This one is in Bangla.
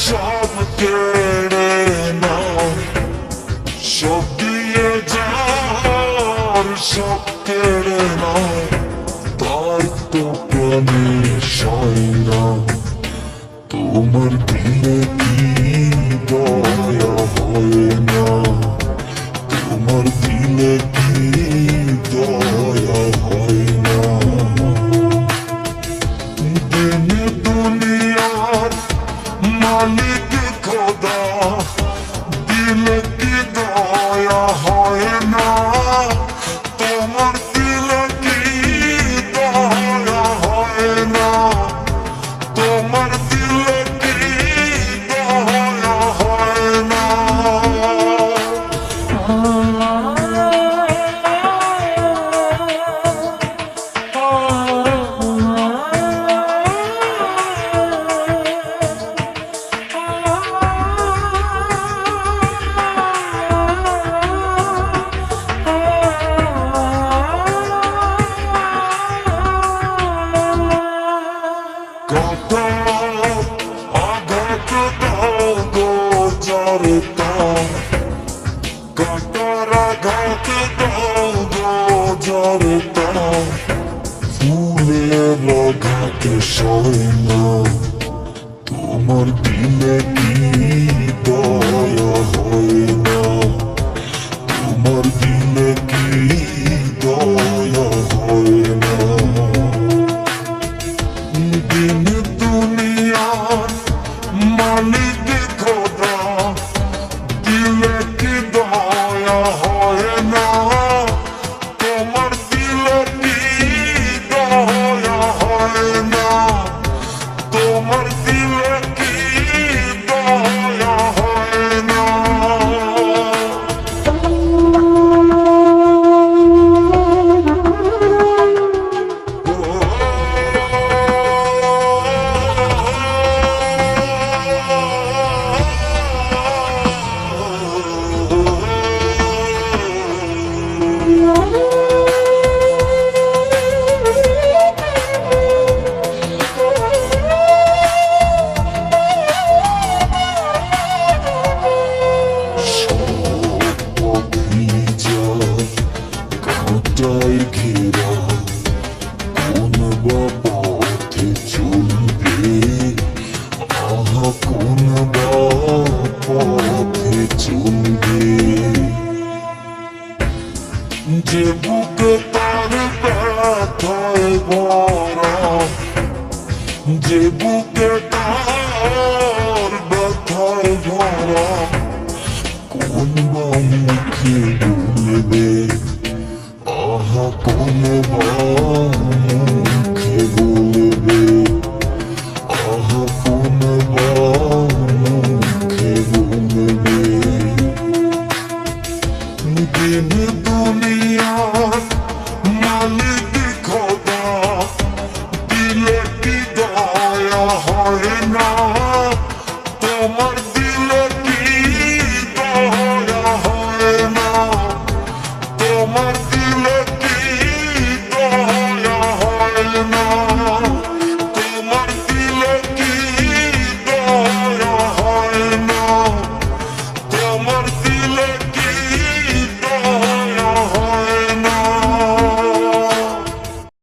সব কেড়ে নাও, সব দিয়ে যার সব কেড়ে নাও, তাই তো প্রাণে সয় না। তোমার দিলে কি দয়া হয় না, তোমার দিলে কি দয়া হয় না। দিন দুনিয়ার মালিক খোদা, দিলে কি দয়া হয় না, তোমার দিলে কি দয়া হয় না, তোমার দিলে কি দয়া হয় না। কত আঘাত দাও গো জড়তা, কত আঘাত দাও গো জড়তা, ফুলের আঘাত সয় না, তোমার দিলে কি দয়া হয় না, তোমার দিলে কি দয়া হয় না। দিন দুনিয়ার মালিক খোদা, দিলে কি দয়া হয় না, তোমার দিলে কি দয়া হয় না, তোমার দিলে কি দয়া হয় না। ঘেরা কোন বা পথে চলবে, আহা কোন বা পথে চলবে। যে বুকে তার ব্যথায় ভরা, যে বুকে তার ব্যথায় ভরা, কোন বা মুখে বলবে, আহা কোন বা